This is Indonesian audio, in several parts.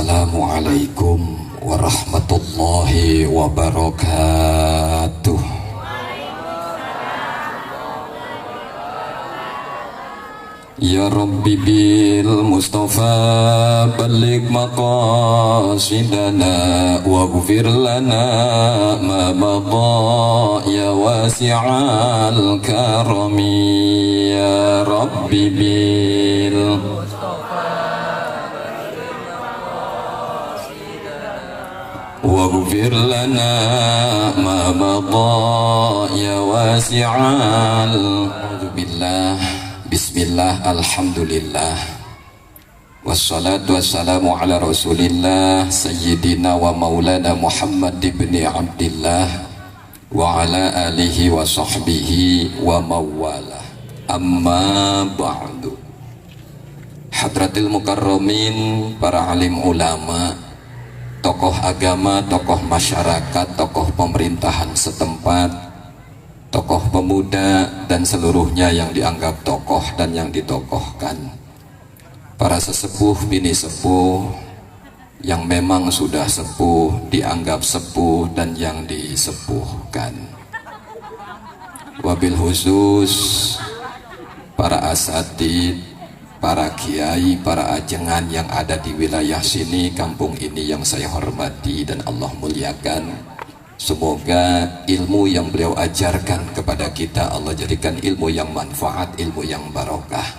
Assalamualaikum warahmatullahi wabarakatuh. Ya Rabbi bil Mustafa balligh maqasidana waghfir lana ma madha ya wasi'al karami. Ya Rabbi bil waghfir lana ma madha ya wasi'al. Billah, bismillah, alhamdulillah, wassalatu wassalamu ala rasulillah sayyidina wa maulana Muhammad ibn Abdillah wa ala alihi wa sahbihi wa mawala. Amma ba'du. Hadratil mukarramin, para alim ulama, tokoh agama, tokoh masyarakat, tokoh pemerintahan setempat, tokoh pemuda dan seluruhnya yang dianggap tokoh dan yang ditokohkan, para sesepuh bini sepuh yang memang sudah sepuh, dianggap sepuh dan yang disepuhkan, wabil khusus para asatid, para kiai, para ajengan yang ada di wilayah sini, kampung ini yang saya hormati dan Allah muliakan. Semoga ilmu yang beliau ajarkan kepada kita Allah jadikan ilmu yang manfaat, ilmu yang barokah.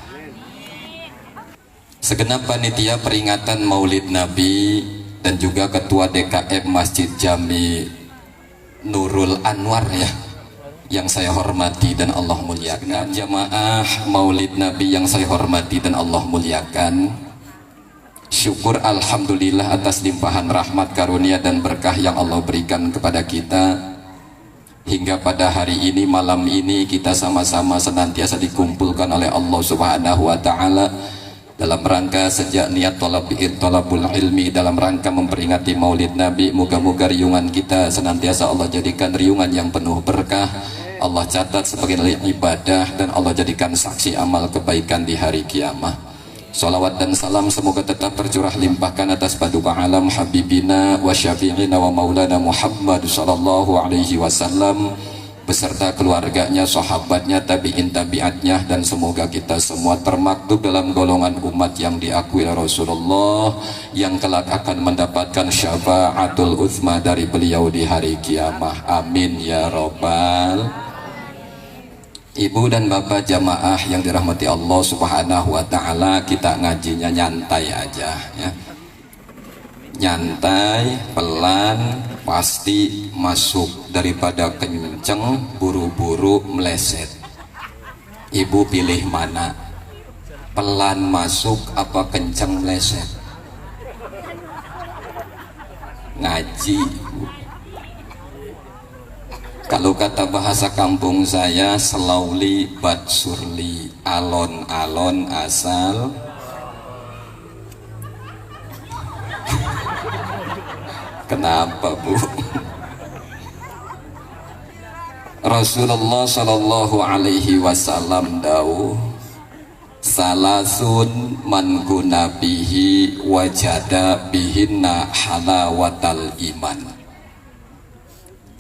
Segenap panitia peringatan Maulid Nabi dan juga ketua DKM Masjid Jami Nurul Anwar yang saya hormati dan Allah muliakan, jamaah Maulid Nabi yang saya hormati dan Allah muliakan, syukur alhamdulillah atas limpahan rahmat karunia dan berkah yang Allah berikan kepada kita hingga pada hari ini, malam ini kita sama-sama senantiasa dikumpulkan oleh Allah Subhanahu wa taala dalam rangka sejak niat thalabul ilmi, dalam rangka memperingati Maulid Nabi. Moga-moga riungan kita senantiasa Allah jadikan riungan yang penuh berkah, Allah catat sebagai ibadah dan Allah jadikan saksi amal kebaikan di hari kiamat. Salawat dan salam semoga tetap tercurah limpahkan atas paduka alam habibina wa syafi'ina wa maulana Muhammad sallallahu alaihi wasallam beserta keluarganya, sahabatnya, tabi'in tabi'atnya, dan semoga kita semua termaktub dalam golongan umat yang diakui Rasulullah yang kelak akan mendapatkan syafaatul uzma dari beliau di hari kiamah. Amin ya robbal. Ibu dan bapak jamaah yang dirahmati Allah Subhanahu wa taala, kita ngajinya nyantai aja ya. Nyantai, pelan, pasti masuk, daripada kenceng buru-buru meleset. Ibu pilih mana? Pelan masuk apa kenceng meleset? Ngaji. Kalau kata bahasa kampung saya, slowly but surely, alon-alon asal. Kenapa Bu? Rasulullah Shallallahu Alaihi Wasallam dawuh, salasun man guna bihi wajada bihinna halawatal iman.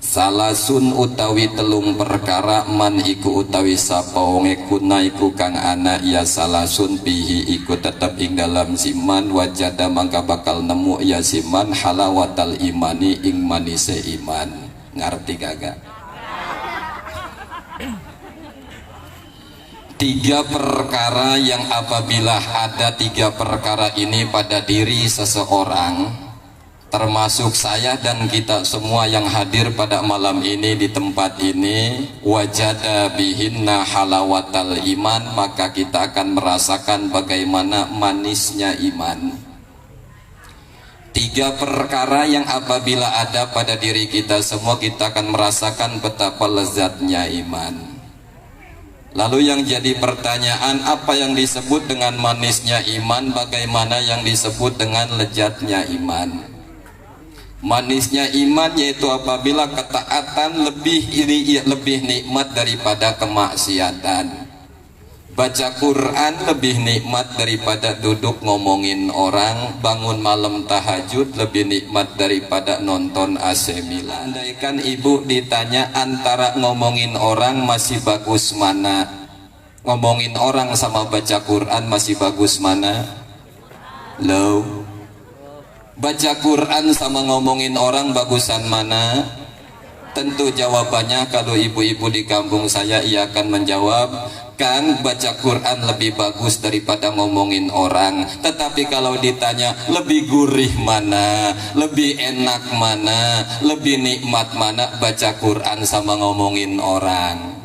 Salasun utawi telung perkara man iku utawi sapa wong kuna iku kang ana ya salasun bihi iku tetep ing dalam siman wajada mangka bakal nemu ya siman halawatal imani ing manise iman. Ngerti kagak? Tiga perkara yang apabila ada tiga perkara ini pada diri seseorang, termasuk saya dan kita semua yang hadir pada malam ini di tempat ini, wajada bihinna halawatal iman, maka kita akan merasakan bagaimana manisnya iman. Tiga perkara yang apabila ada pada diri kita semua, kita akan merasakan betapa lezatnya iman. Lalu yang jadi pertanyaan, apa yang disebut dengan manisnya iman, bagaimana yang disebut dengan lezatnya iman? Manisnya iman yaitu apabila ketaatan lebih nikmat daripada kemaksiatan. Baca Quran lebih nikmat daripada duduk ngomongin orang. Bangun malam tahajud lebih nikmat daripada nonton AC Milan. Andaikan ibu ditanya antara ngomongin orang masih bagus mana, ngomongin orang sama baca Quran masih bagus mana? Low. Baca Quran sama ngomongin orang bagusan mana? Tentu jawabannya kalau ibu-ibu di kampung saya ia akan menjawab, Kang, baca Quran lebih bagus daripada ngomongin orang. Tetapi kalau ditanya lebih gurih mana, lebih enak mana, lebih nikmat mana, baca Quran sama ngomongin orang?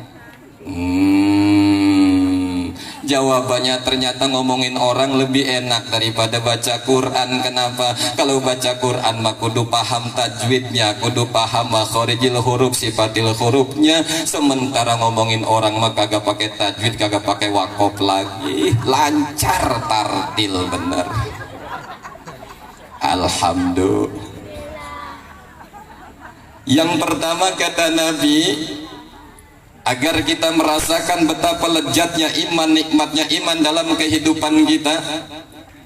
Jawabannya ternyata ngomongin orang lebih enak daripada baca Quran. Kenapa? Kalau baca Quran mah kudu paham tajwidnya, kudu paham makhorijil huruf, sifatil hurufnya. Sementara ngomongin orang mah kagak pakai tajwid, kagak pakai wakaf lagi, lancar tartil bener. Alhamdulillah. Yang pertama kata Nabi, agar kita merasakan betapa lezatnya iman, nikmatnya iman dalam kehidupan kita,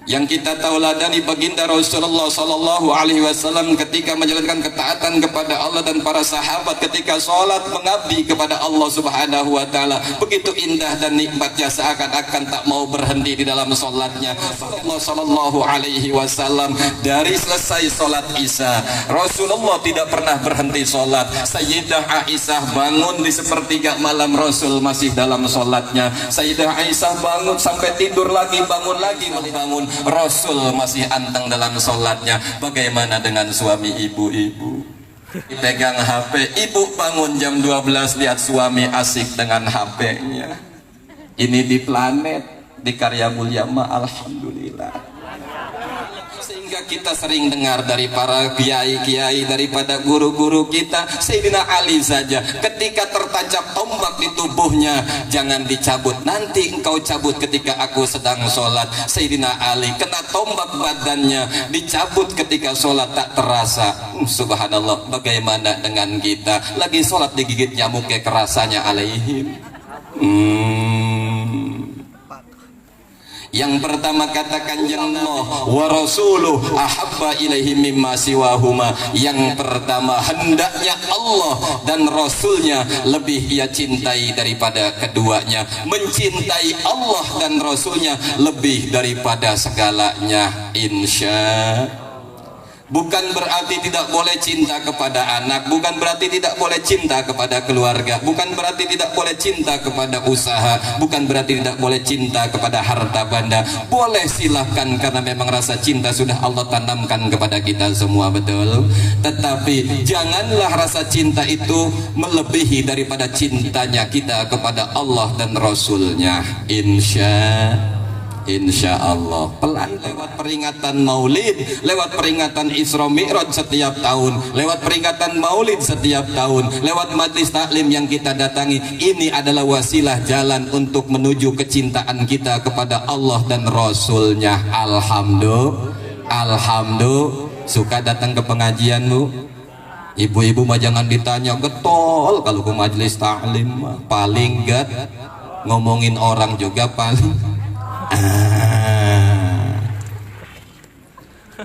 yang kita tauladani baginda Rasulullah Sallallahu Alaihi Wasallam ketika menjalankan ketaatan kepada Allah dan para sahabat ketika sholat mengabdi kepada Allah Subhanahu Wa Taala, begitu indah dan nikmatnya seakan-akan tak mau berhenti di dalam sholatnya. Rasulullah Sallallahu Alaihi Wasallam dari selesai sholat Isya, Rasulullah tidak pernah berhenti sholat. Sayyidah Aisyah bangun di sepertiga malam, Rasul masih dalam sholatnya. Sayyidah Aisyah bangun sampai tidur lagi, bangun lagi, bangun, Rasul masih anteng dalam sholatnya. Bagaimana dengan suami ibu-ibu? Dipegang HP, ibu bangun jam 12 lihat suami asik dengan HP-nya. Ini di planet, di Karya Mulia mah alhamdulillah. Sehingga kita sering dengar dari para kiai-kiai, daripada guru-guru kita, Sayyidina Ali saja ketika tertancap tombak di tubuhnya, jangan dicabut, nanti engkau cabut ketika aku sedang sholat. Sayyidina Ali kena tombak badannya, dicabut ketika sholat tak terasa. Subhanallah. Bagaimana dengan kita? Lagi sholat digigit nyamuk kayak kerasanya alaihim. Yang pertama katakan Allah wa rasuluh ahabba ilaihi mimma siwahuma. Yang pertama, hendaknya Allah dan Rasulnya lebih ia cintai daripada keduanya. Mencintai Allah dan Rasulnya lebih daripada segalanya. Insya. Bukan berarti tidak boleh cinta kepada anak, bukan berarti tidak boleh cinta kepada keluarga, bukan berarti tidak boleh cinta kepada usaha, bukan berarti tidak boleh cinta kepada harta benda. Boleh, silahkan, karena memang rasa cinta sudah Allah tanamkan kepada kita semua, betul. Tetapi janganlah rasa cinta itu melebihi daripada cintanya kita kepada Allah dan Rasulnya. Insya Allah. Pelan, lewat peringatan Maulid, lewat peringatan Isra Mi'raj setiap tahun, lewat peringatan Maulid setiap tahun, lewat majlis taklim yang kita datangi, ini adalah wasilah jalan untuk menuju kecintaan kita kepada Allah dan Rasulnya. Alhamdulillah. Suka datang ke pengajianmu? Ibu-ibu mah jangan ditanya, getol kalau ke majlis taklim paling gat, ngomongin orang juga paling.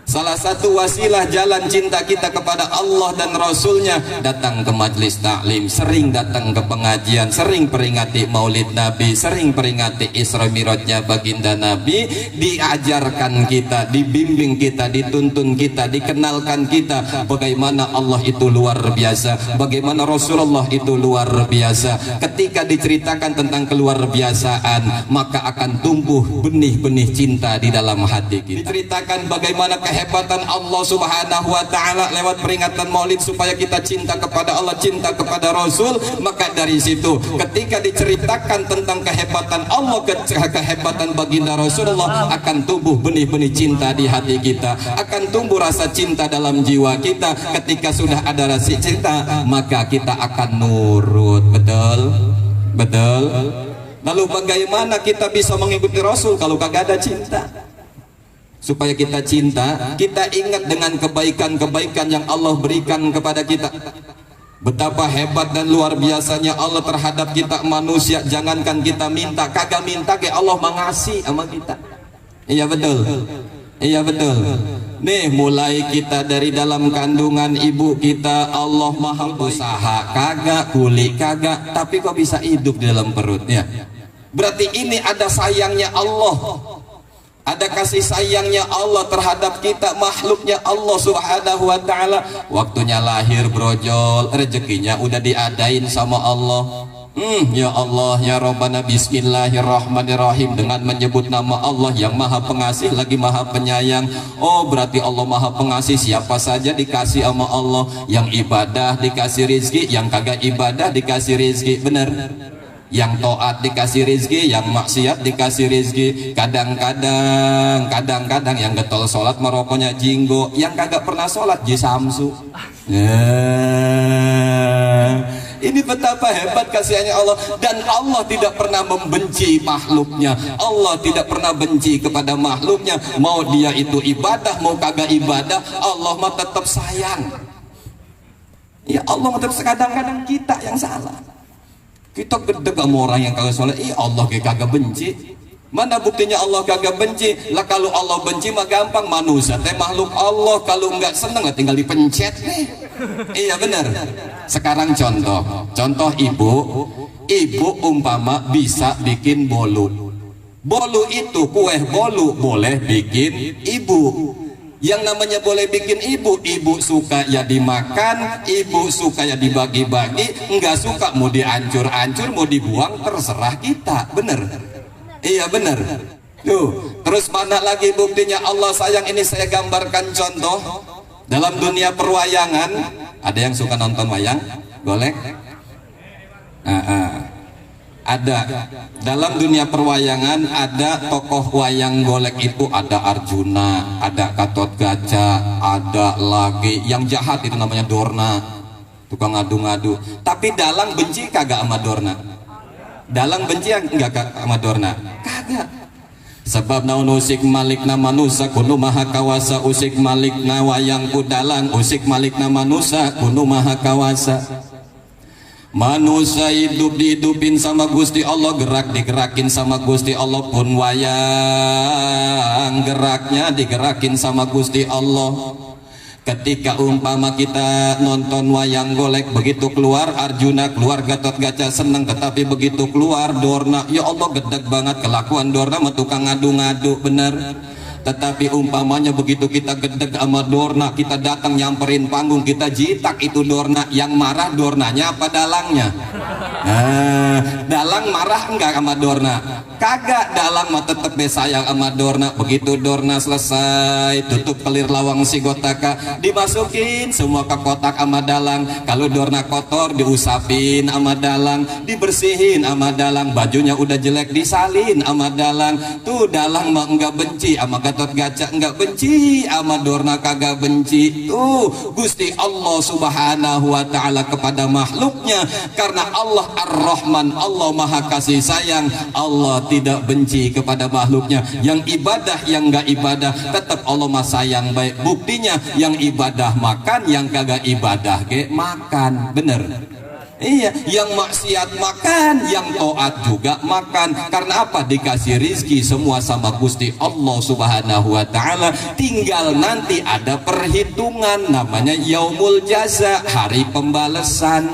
Salah satu wasilah jalan cinta kita kepada Allah dan Rasulnya, datang ke majlis taklim, sering datang ke pengajian, sering peringati Maulid Nabi, sering peringati Isra Mi'rajnya baginda Nabi. Diajarkan kita, dibimbing kita, dituntun kita, dikenalkan kita bagaimana Allah itu luar biasa, bagaimana Rasulullah itu luar biasa. Ketika diceritakan tentang keluar biasaan, maka akan tumbuh benih-benih cinta di dalam hati kita. Diceritakan bagaimana kehebatan Allah Subhanahu wa Ta'ala lewat peringatan Maulid supaya kita cinta kepada Allah, cinta kepada Rasul. Maka dari situ ketika diceritakan tentang kehebatan Allah, kehebatan baginda Rasulullah, akan tumbuh benih-benih cinta di hati kita, akan tumbuh rasa cinta dalam jiwa kita. Ketika sudah ada rasa cinta, maka kita akan nurut. Betul. Lalu bagaimana kita bisa mengikuti Rasul kalau kagak ada cinta? Supaya kita cinta, kita ingat dengan kebaikan-kebaikan yang Allah berikan kepada kita. Betapa hebat dan luar biasanya Allah terhadap kita manusia. Jangankan kita minta, kagak minta kayak Allah mengasih sama kita. Iya betul. Iya betul. Nih mulai kita dari dalam kandungan ibu kita, Allah maha usaha kagak, kuli kagak, tapi kok bisa hidup di dalam perutnya. Berarti ini ada sayangnya Allah, ada kasih sayangnya Allah terhadap kita, makhluknya Allah subhanahu wa ta'ala. Waktunya lahir brojol, rezekinya udah diadain sama Allah. Ya Allah, ya Rabbana, bismillahirrahmanirrahim, dengan menyebut nama Allah yang maha pengasih lagi maha penyayang. Oh berarti Allah maha pengasih, siapa saja dikasih sama Allah. Yang ibadah dikasih rizki, yang kagak ibadah dikasih rizki. Bener? Yang taat dikasih rizki, yang maksiat dikasih rizki. Kadang-kadang yang getol sholat merokoknya jinggo, yang kagak pernah sholat jisamsu. Ini betapa hebat kasihnya Allah. Dan Allah tidak pernah membenci makhluknya. Allah tidak pernah benci kepada makhluknya. Mau dia itu ibadah, mau kagak ibadah, Allah mah tetap sayang. Ya Allah mah tetap. Kadang-kadang kita yang salah. Kita gede sama orang yang kagak sholat. Allah kagak benci. Mana buktinya Allah kagak benci? Lah kalau Allah benci mah gampang, manusia teh makhluk Allah, kalau nggak seneng tinggal dipencet nih. Iya benar. Sekarang contoh ibu umpama bisa bikin bolu. Bolu itu kue bolu boleh bikin ibu. Yang namanya boleh bikin ibu suka ya dimakan, ibu suka ya dibagi-bagi, enggak suka mau dihancur-hancur, mau dibuang, terserah kita. Bener? Iya bener. Tuh, terus mana lagi buktinya Allah sayang? Ini saya gambarkan contoh dalam dunia perwayangan. Ada yang suka nonton wayang golek? Ada. Dalam dunia perwayangan ada tokoh wayang golek itu, ada Arjuna, ada Gatotkaca, ada lagi yang jahat itu namanya Dorna, tukang ngadu-ngadu. Tapi Dalang benci kagak sama Dorna? Dalang benci enggak sama Dorna? Kagak. Sebab naun usik malikna manusa kunu maha kawasa, usik malikna wayangku Dalang, usik malikna manusa kunu maha kawasa. Manusia hidup dihidupin sama Gusti Allah, gerak digerakin sama Gusti Allah, pun wayang geraknya digerakin sama Gusti Allah. Ketika umpama kita nonton wayang golek, begitu keluar Arjuna, keluar Gatotkaca seneng, tetapi begitu keluar Dorna, ya Allah gedeg banget kelakuan Dorna mah tukang ngadu-ngadu. Bener? Tetapi umpamanya begitu kita gedeg sama Dorna, kita datang nyamperin panggung, kita jitak itu Dorna, yang marah Dornanya apa Dalangnya? Dalang marah enggak sama Dorna? Kagak. Dalang mah tetep sayang sama Dorna. Begitu Dorna selesai, tutup kelir lawang si gotaka, dimasukin semua ke kotak sama Dalang. Kalau Dorna kotor diusapin sama Dalang, dibersihin sama Dalang. Bajunya udah jelek disalin sama Dalang. Tuh Dalang mah enggak benci sama Gatotkaca, enggak benci sama Dorna, kagak benci. Tuh Gusti Allah subhanahu wa ta'ala kepada makhluknya, karena Allah Ar-Rahman, Allah maha kasih sayang, Allah tidak benci kepada makhluknya. Yang ibadah, yang enggak ibadah, tetap Allah mah sayang baik. Buktinya yang ibadah makan, yang kagak ibadah ke makan. Bener? Iya, yang maksiat makan, yang taat juga makan. Karena apa? Dikasih rizki semua sama Gusti Allah subhanahu wa ta'ala. Tinggal nanti ada perhitungan, namanya yaumul jaza, hari pembalasan.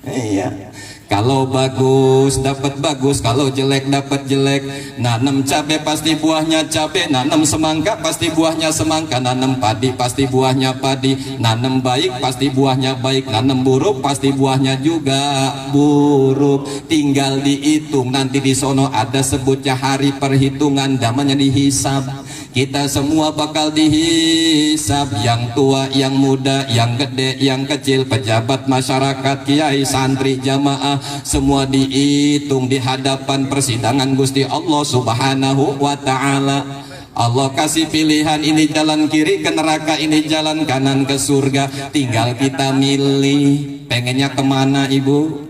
Iya. Kalau bagus dapat bagus, kalau jelek dapat jelek. Nanam cabe pasti buahnya cabe, nanam semangka pasti buahnya semangka, nanam padi pasti buahnya padi, nanam baik pasti buahnya baik, nanam buruk pasti buahnya juga buruk. Tinggal dihitung, nanti di sono ada sebutnya hari perhitungan, namanya dihisab. Kita semua bakal dihisab, yang tua, yang muda, yang gede, yang kecil, pejabat masyarakat, kiai, santri, jamaah, semua dihitung di hadapan persidangan Gusti Allah subhanahu wa ta'ala. Allah kasih pilihan, ini jalan kiri ke neraka, ini jalan kanan ke surga. Tinggal kita milih, pengennya kemana ibu?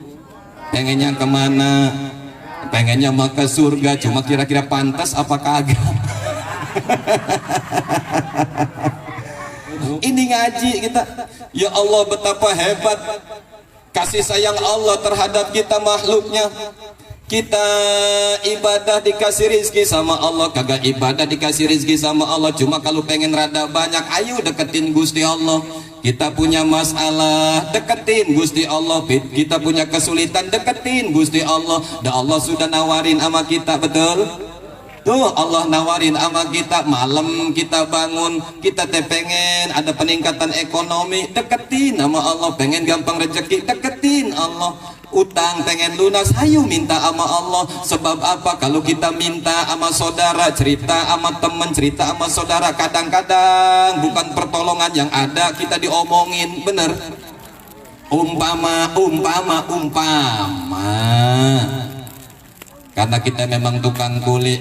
Pengennya kemana? Pengennya mau ke surga, cuma kira-kira pantas apa kagak? Ini pergi ngaji kita. Ya Allah, betapa hebat kasih sayang Allah terhadap kita makhluknya. Kita ibadah dikasih rizki sama Allah, kagak ibadah dikasih rizki sama Allah. Cuma kalau pengen rada banyak, ayo deketin Gusti Allah. Kita punya masalah, deketin Gusti Allah. Kita punya kesulitan, deketin Gusti Allah. Dan Allah sudah nawarin sama kita, betul? Tuh Allah nawarin sama kita. Malam kita bangun, kita pengen ada peningkatan ekonomi, deketin sama Allah. Pengen gampang rezeki, deketin Allah. Utang pengen lunas, ayo minta sama Allah. Sebab apa? Kalau kita minta sama saudara, cerita sama temen, cerita sama saudara, kadang-kadang bukan pertolongan yang ada, kita diomongin, bener. Umpama karena kita memang tukang kuli,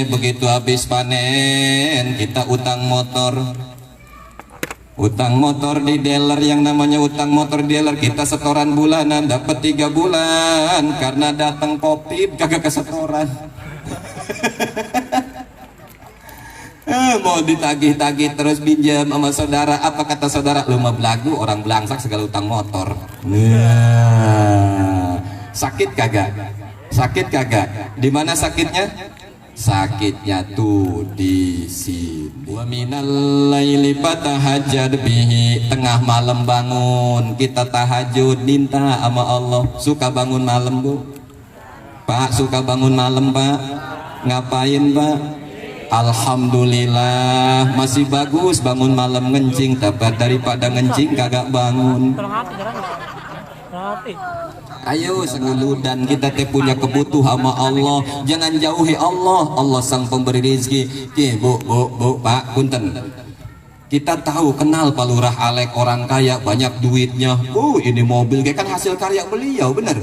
begitu habis panen kita utang motor di dealer. Yang namanya utang motor dealer, kita setoran bulanan dapat 3 bulan, karena datang kopi kagak kesetoran. Mau ditagih-tagih terus pinjam sama saudara. Apa kata saudara? Lu mah belagu, orang belangsak segala utang motor. Sakit kagak? Sakit kagak? Di mana sakitnya? Sakitnya tuh di sini. Wa minal laili fatahajjad bihi, tengah malam bangun kita tahajud minta sama Allah. Suka bangun malam, Bu? Pak, suka bangun malam, Pak? Ngapain, Pak? Alhamdulillah masih bagus bangun malam ngencing, tapi daripada ngencing kagak bangun. Ayo senguludan, kita punya kebutuhan sama Allah, jangan jauhi Allah. Allah sang pemberi rezeki. Bu, Pak, punten. Kita tahu kenal Pak Lurah Alek, orang kaya banyak duitnya. Ini mobil kan hasil karya beliau, bener.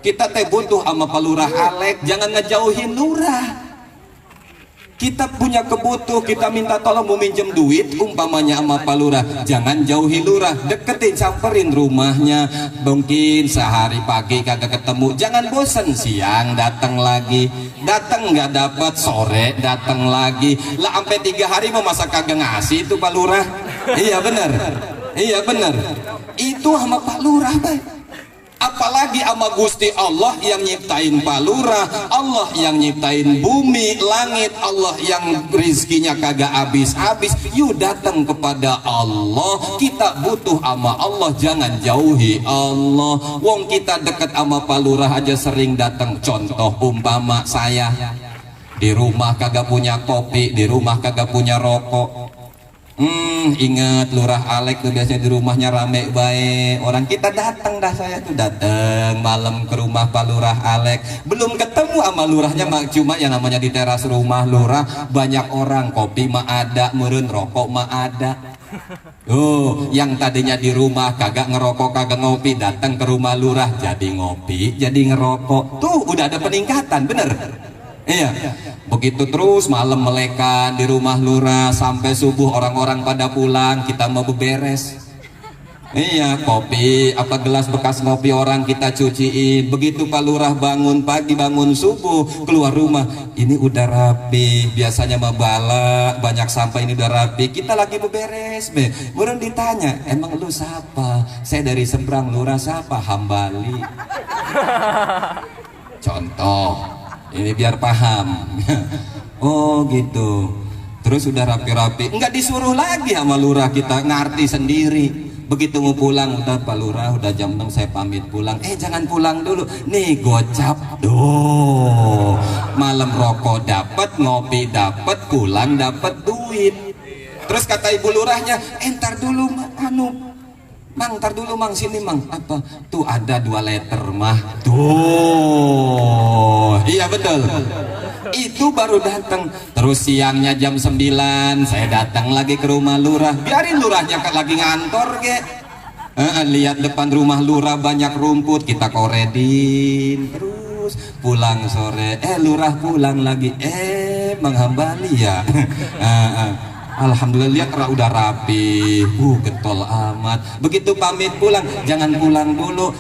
Kita butuh sama Pak Lurah Alek, jangan ngejauhin Lurah. Kita punya kebutuh, kita minta tolong mau minjem duit umpamanya sama Pak Lurah, jangan jauhi Lurah, deketin, samperin rumahnya. Mungkin sehari pagi kagak ketemu, jangan bosen, siang datang lagi, datang nggak dapat, sore datang lagi lah, sampai 3 hari mau masa kagak ngasih itu Pak Lurah. Iya bener, itu sama Pak Lurah, baik. Apalagi sama Gusti Allah yang nyiptain Pak Lurah, Allah yang nyiptain bumi, langit, Allah yang rizkinya kagak habis-habis. Yuk datang kepada Allah, kita butuh sama Allah, jangan jauhi Allah. Wong kita deket sama Pak Lurah aja sering datang. Contoh umpama saya di rumah kagak punya kopi, di rumah kagak punya rokok. Ingat Lurah Alek tuh biasanya di rumahnya rame baik orang, kita datang dah, saya tuh datang malam ke rumah Pak Lurah Alek, belum ketemu sama lurahnya, cuma yang namanya di teras rumah Lurah banyak orang, kopi mah ada, meureun rokok mah ada. Yang tadinya di rumah kagak ngerokok kagak ngopi, datang ke rumah Lurah jadi ngopi jadi ngerokok, tuh udah ada peningkatan, bener. Iya, begitu terus malam melekan di rumah Lurah sampai subuh, orang-orang pada pulang, kita mau beberes. Iya, kopi apa gelas bekas ngopi orang kita cuciin. Begitu Pak Lurah bangun pagi, bangun subuh, keluar rumah, ini udah rapi. Biasanya mah bala banyak sampah, ini udah rapi. Kita lagi beberes, Kemudian ditanya, emang lu siapa? Saya dari seberang. Lurah siapa? Hambali. Contoh. Ini biar paham. Oh gitu. Terus udah rapi-rapi, enggak disuruh lagi sama Lurah, kita ngerti sendiri. Begitu mau pulang, udah Pak Lurah udah jam 6 saya pamit pulang. Jangan pulang dulu, nih gocap. Malam rokok dapat, ngopi dapat, pulang dapat duit. Terus kata ibu Lurahnya, entar dulu Mang, ntar dulu Mang, sini Mang. Apa? Tuh ada 2 liter mah. Tuh. Iya betul. Itu baru datang. Terus siangnya jam 9 saya datang lagi ke rumah Lurah. Biarin Lurahnya lagi ngantor ge. Lihat depan rumah Lurah banyak rumput, kita koredin. Terus pulang sore, Lurah pulang lagi. Mang Hambali ya. Alhamdulillah, lihat udah rapi, getol amat. Begitu pamit pulang, jangan pulang dulu.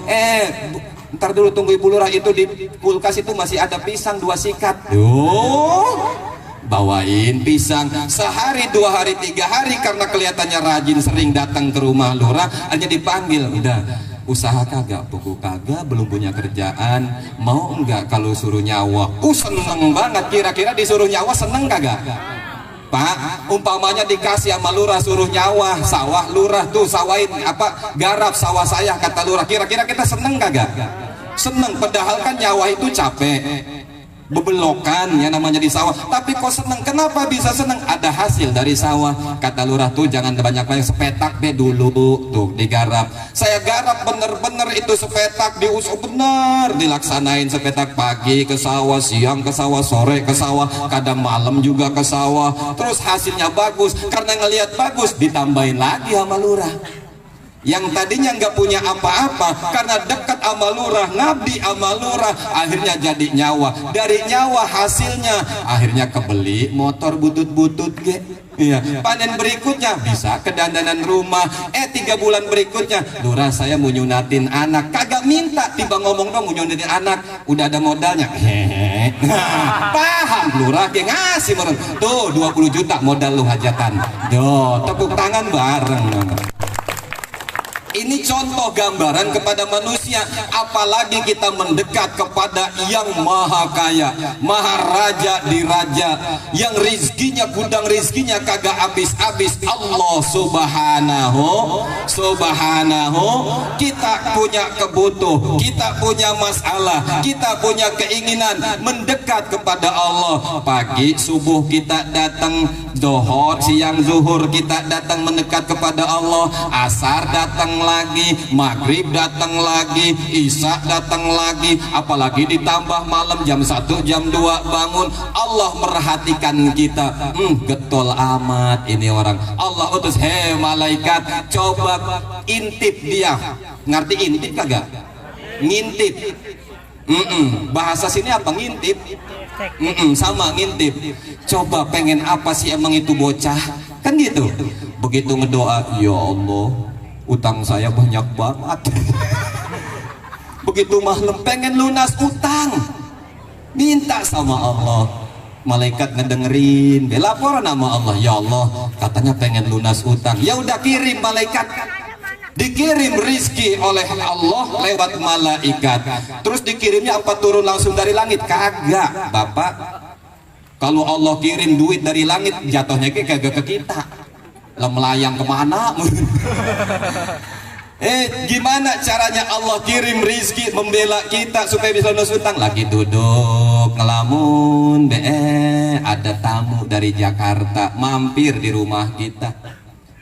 Ntar dulu, tunggu Ibu Lurah, itu di kulkas itu masih ada pisang 2 sikat. bawain pisang sehari, 2 hari, 3 hari karena kelihatannya rajin sering datang ke rumah lurah, hanya dipanggil, udah usaha kagak, buku kagak, belum punya kerjaan, mau enggak kalau suruh nyawa? Seneng banget. Kira-kira disuruh nyawa seneng kagak? Pak, umpamanya dikasih sama lurah suruh nyawa sawah lurah tuh, sawain apa, garap sawah saya, kata lurah, kira-kira kita seneng kagak? Seneng, padahal kan nyawa itu capek, bebelokan ya namanya di sawah, tapi kok seneng? Kenapa bisa seneng? Ada hasil dari sawah. Kata lurah tuh jangan banyak-banyak, sepetak be dulu tuh digarap. Saya garap bener-bener itu sepetak, diusuk bener, dilaksanain sepetak, pagi ke sawah, siang ke sawah, sore ke sawah, kadang malam juga ke sawah. Terus hasilnya bagus, karena ngelihat bagus ditambahin lagi sama lurah. Yang tadinya nggak punya apa-apa, karena dekat sama lurah, ngabdi sama lurah, akhirnya jadi nyawa. Dari nyawa hasilnya akhirnya kebeli motor butut-butut ge. Iya. Panen berikutnya bisa kedandanan rumah. 3 bulan berikutnya, lurah saya mau nyunatin anak, kagak minta, tiba ngomong dong mau nyunatin anak, udah ada modalnya. Hehehe. Paham, lurah ge ngasih meren. Tuh 20 juta modal lu hajatan. Yo, tepuk tangan bareng. Ini contoh gambaran kepada manusia, apalagi kita mendekat kepada yang maha kaya, maha raja di raja, yang rizkinya, gudang rizkinya kagak habis-habis, Allah subhanahu. Kita punya kebutuh, kita punya masalah, kita punya keinginan mendekat kepada Allah. Pagi subuh kita datang, dohor siang zuhur kita datang mendekat kepada Allah, asar datang lagi, maghrib datang lagi, isya datang lagi, apalagi ditambah malam jam 1 jam 2 bangun. Allah merhatikan kita. Getol amat ini orang. Allah utus, hei malaikat, coba intip dia. Ngerti intip kagak? Ngintip. Bahasa sini apa ngintip? Sama ngintip. Coba pengen apa sih emang itu bocah? Kan gitu. Begitu ngedoa, ya Allah, utang saya banyak banget. Begitu malam pengen lunas utang, minta sama Allah. Malaikat ngedengerin, laporan sama Allah, ya Allah, katanya pengen lunas utang. Ya udah kirim malaikat. Dikirim rizki oleh Allah lewat malaikat. Terus dikirimnya apa turun langsung dari langit? Kagak, Bapak. Kalau Allah kirim duit dari langit, jatuhnya kagak ke kita. Lah melayang kemana? Gimana caranya Allah kirim rizki membela kita supaya bisa lunas utang? Lagi duduk ngelamun, ada tamu dari Jakarta mampir di rumah kita.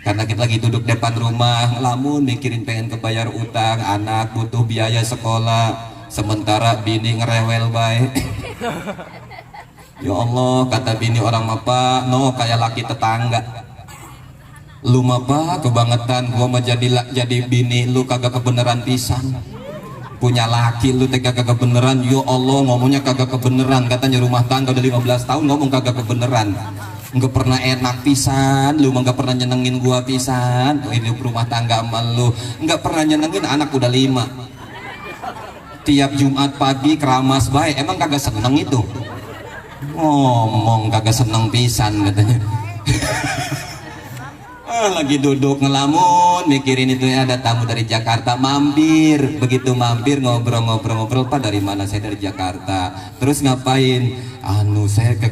Karena kita lagi duduk depan rumah ngelamun, mikirin pengen kebayar utang, anak butuh biaya sekolah, sementara bini ngerewel baik. Ya Allah, kata bini orang apa, no kayak laki tetangga. Lu apa kebangetan, gua mah jadi bini lu kagak kebeneran pisan. Punya laki lu tega kagak kebeneran. Ya Allah, ngomongnya kagak kebeneran, katanya rumah tangga udah 15 tahun ngomong kagak kebeneran. Nggak pernah enak pisan, lu nggak pernah nyenengin gua pisan. Ini rumah tangga sama lu nggak pernah nyenengin, anak udah 5. Tiap Jumat pagi keramas baik, emang kagak seneng itu? Ngomong kagak seneng pisan katanya. Lagi duduk ngelamun mikirin itu, ada tamu dari Jakarta mampir. Begitu mampir ngobrol-ngobrol, Pak dari mana? Saya dari Jakarta. Terus ngapain? Saya ke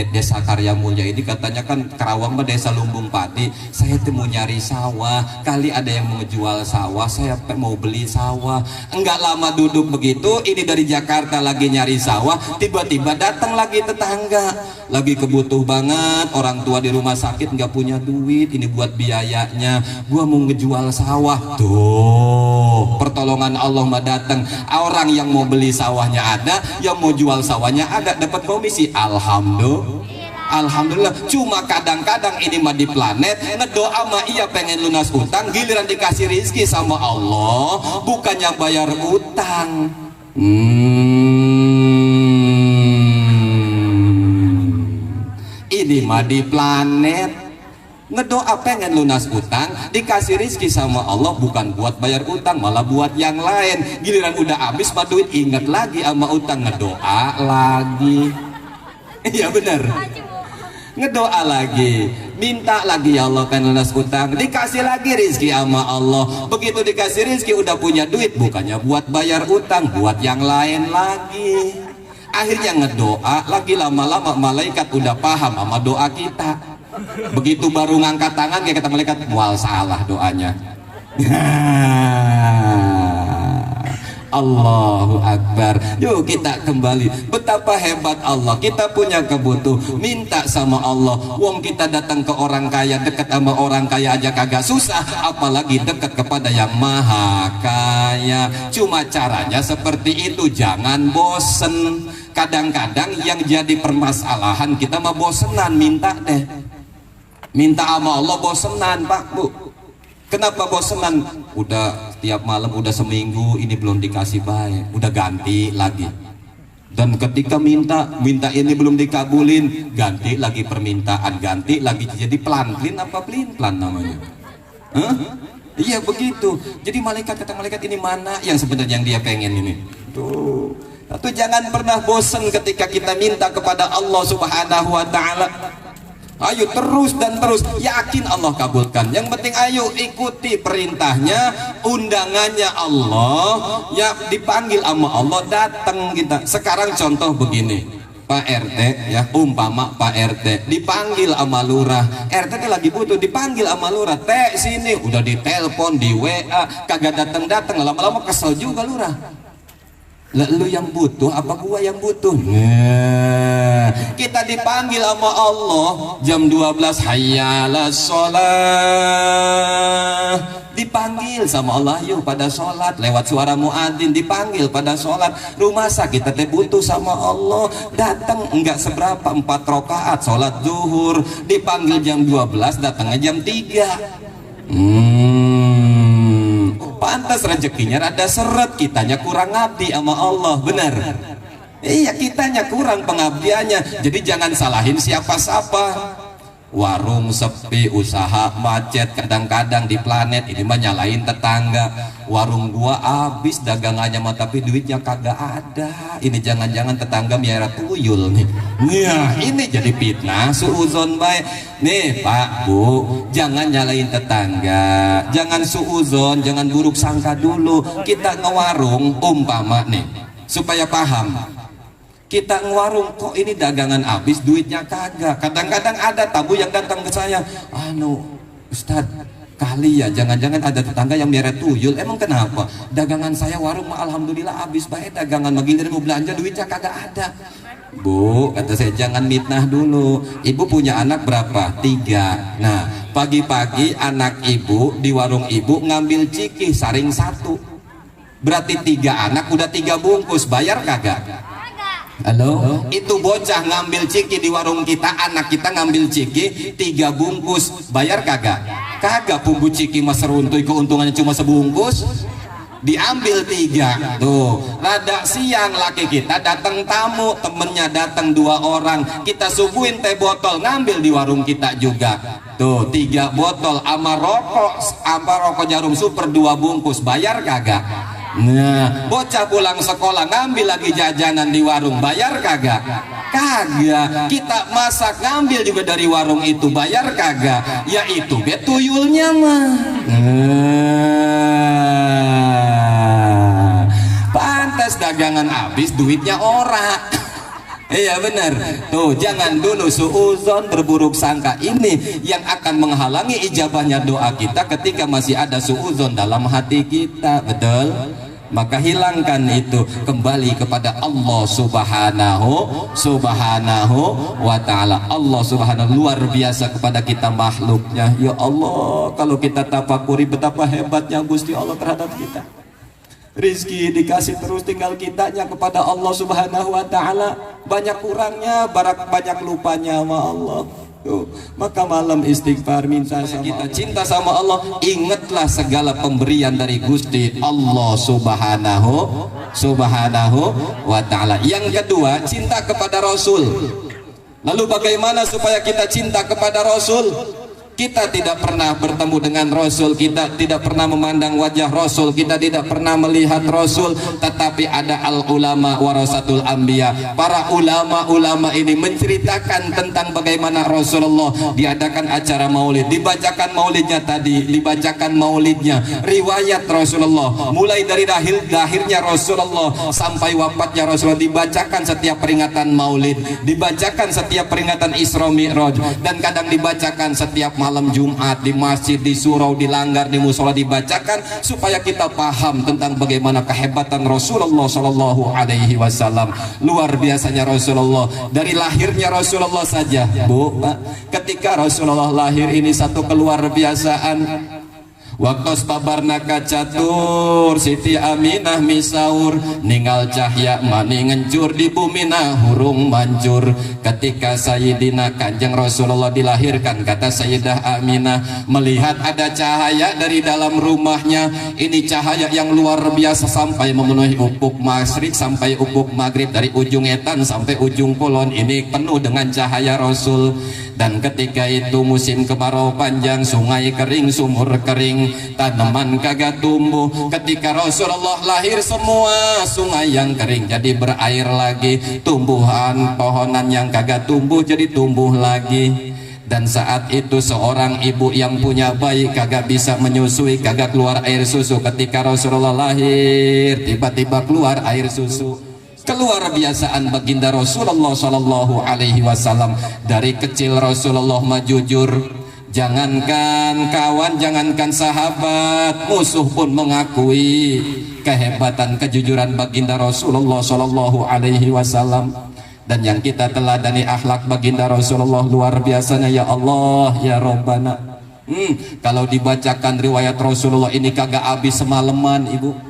desa Karya Mulya ini, katanya kan Karawang mah desa lumbung padi. Saya tuh mau nyari sawah, kali ada yang mau jual sawah, saya mau beli sawah. Enggak lama duduk begitu, ini dari Jakarta lagi nyari sawah, tiba-tiba datang lagi tetangga, lagi kebutuh banget, orang tua di rumah sakit nggak punya duit, ini buat biayanya, gua mau ngejual sawah. Tuh pertolongan Allah mah datang, orang yang mau beli sawahnya ada, yang mau jual sawahnya ada, dapat komisi. Alhamdulillah. Cuma kadang-kadang ini mah di planet ngedoa mah iya pengen lunas utang, giliran dikasih rizki sama Allah bukannya bayar utang. Ini mah di planet ngedoa pengen lunas utang, dikasih rizki sama Allah bukan buat bayar utang, malah buat yang lain. Giliran udah habis mah duit, ingat lagi sama utang, ngedoa lagi. Iya bener. ngedoa lagi, minta lagi, ya Allah kan lunas utang, dikasih lagi rizki sama Allah. Begitu dikasih rizki udah punya duit, bukannya buat bayar utang, buat yang lain lagi. Akhirnya ngedoa lagi, lama-lama malaikat udah paham sama doa kita. Begitu baru ngangkat tangan kayak kata malaikat, mual salah doanya. Allahu Akbar. Yuk kita kembali, betapa hebat Allah. Kita punya kebutuhan, minta sama Allah. Wong kita datang ke orang kaya, dekat sama orang kaya aja kagak susah, apalagi dekat kepada yang maha kaya. Cuma caranya seperti itu, jangan bosen. Kadang-kadang yang jadi permasalahan kita mah bosenan, minta deh, minta sama Allah bosenan, Pak Bu. Kenapa bosenan? Udah tiap malam, udah seminggu ini belum dikasih baik, udah ganti lagi. Dan ketika minta ini belum dikabulin, ganti lagi permintaan, ganti lagi. Jadi pelan-pelan apa pelin-pelan namanya? Hah? Iya begitu. Jadi kata malaikat ini mana yang sebenarnya yang dia pengen ini? Tuh. Atau jangan pernah bosan ketika kita minta kepada Allah Subhanahu wa taala. Ayo terus dan terus, yakin Allah kabulkan. Yang penting ayo ikuti perintahnya, undangannya Allah, ya dipanggil sama Allah, datang kita. Sekarang contoh begini, Pak RT ya, umpama Pak RT dipanggil sama lurah, RT lagi butuh, dipanggil sama lurah, teh sini, udah ditelepon, di WA, kagak datang, lama-lama kesel juga lurah. Lu yang butuh apa gua yang butuh? Nah, kita dipanggil sama Allah jam 12, hayyalas sholat, dipanggil sama Allah, yuk pada sholat. Lewat suara muadzin dipanggil pada sholat. Rumah sakit kita butuh sama Allah, datang enggak seberapa, 4 rakaat sholat zuhur, dipanggil jam 12, datangnya jam 3. Pantas rezekinya rada seret, kitanya kurang ngabdi sama Allah, benar? Iya, kitanya kurang pengabdiannya. Jadi jangan salahin siapa-siapa. Warung sepi, usaha macet, kadang-kadang di planet ini mah nyalain tetangga. Warung gua habis dagangannya mah tapi duitnya kagak ada. Ini jangan-jangan tetangga miara tuyul nih. Nah, ini jadi fitnah, suuzon baik. Nih Pak Bu, jangan nyalain tetangga, jangan suuzon, jangan buruk sangka dulu. Kita ngewarung umpama nih, supaya paham. Kita ngewarung, kok ini dagangan habis, duitnya kagak. Kadang-kadang ada tamu yang datang ke saya, Ustadz, kali ya jangan-jangan ada tetangga yang miara tuyul. Emang kenapa? Dagangan saya warung mah alhamdulillah habis baik, dagangan magilir mau belanja duitnya kagak ada. Bu, kata saya, jangan mitnah dulu. Ibu punya anak berapa? 3. Nah, pagi-pagi anak ibu di warung ibu ngambil ciki saring 1. Berarti 3 anak udah 3 bungkus, bayar kagak? Halo? Itu bocah ngambil ciki di warung kita, anak kita ngambil ciki 3 bungkus, bayar kagak? Kagak. Punggu ciki mas seruntuy, keuntungannya cuma sebungkus, diambil 3. Tuh, rada siang laki kita datang tamu, temennya datang 2 orang, kita suguhin teh botol, ngambil di warung kita juga. Tuh 3 botol sama rokok jarum super 2 bungkus, bayar kagak? Nah, bocah pulang sekolah ngambil lagi jajanan di warung, bayar kagak? Kagak. Kita masak ngambil juga dari warung itu, bayar kagak? Ya itu betuyulnya mah. Pantas dagangan habis, duitnya ora. Iya benar. Tuh, jangan dulu suuzon, berburuk sangka. Ini yang akan menghalangi ijabahnya doa kita ketika masih ada suuzon dalam hati kita. Betul? Maka hilangkan itu, kembali kepada Allah Subhanahu wa ta'ala. Allah Subhanahu luar biasa kepada kita makhluknya. Ya Allah, kalau kita tafakuri betapa hebatnya Gusti Allah terhadap kita. Rizki dikasih terus, tinggal kitanya kepada Allah Subhanahu wa ta'ala. Banyak kurangnya, banyak lupanya sama Allah. Tuh, maka malam istighfar, minta sama kita Allah. Cinta sama Allah, ingatlah segala pemberian dari Gusti Allah Subhanahu wa ta'ala. Yang kedua, cinta kepada Rasul. Lalu bagaimana supaya kita cinta kepada Rasul? Kita tidak pernah bertemu dengan Rasul, kita tidak pernah memandang wajah Rasul, kita tidak pernah melihat Rasul, tetapi ada al-ulama warasatul anbiya. Para ulama-ulama ini menceritakan tentang bagaimana Rasulullah diadakan acara maulid, dibacakan maulidnya tadi, dibacakan maulidnya, riwayat Rasulullah, mulai dari lahirnya Rasulullah sampai wafatnya Rasulullah, dibacakan setiap peringatan maulid, dibacakan setiap peringatan Isra Mi'raj, dan kadang dibacakan setiap malam Jumat di masjid, di surau, di langgar, di musola dibacakan supaya kita paham tentang bagaimana kehebatan Rasulullah Shallallahu Alaihi Wasallam. Luar biasanya Rasulullah. Dari lahirnya Rasulullah saja, Bu, ketika Rasulullah lahir ini satu keluar biasaan. Waktu babarna kacatur Siti Aminah misaur ningal cahya mani ngencur di bumi nah hurung mancur. Ketika Sayyidina Kanjeng Rasulullah dilahirkan, kata Sayyidah Aminah, melihat ada cahaya dari dalam rumahnya. Ini cahaya yang luar biasa sampai memenuhi ufuk masyrik sampai ufuk maghrib, dari ujung etan sampai ujung kulon ini penuh dengan cahaya Rasul. Dan ketika itu musim kemarau panjang, sungai kering, sumur kering, tanaman kagak tumbuh. Ketika Rasulullah lahir, semua sungai yang kering jadi berair lagi, tumbuhan pohonan yang kagak tumbuh jadi tumbuh lagi. Dan saat itu seorang ibu yang punya bayi kagak bisa menyusui, kagak keluar air susu. Ketika Rasulullah lahir, tiba-tiba keluar air susu. Keluar biasaan baginda Rasulullah Shallallahu Alaihi Wasallam. Dari kecil Rasulullah mah jujur, jangankan kawan, jangankan sahabat, musuh pun mengakui kehebatan kejujuran baginda Rasulullah Shallallahu Alaihi Wasallam. Dan yang kita teladani akhlak baginda Rasulullah luar biasanya, ya Allah ya Rabbana. Kalau dibacakan riwayat Rasulullah ini kagak habis semalaman, Ibu.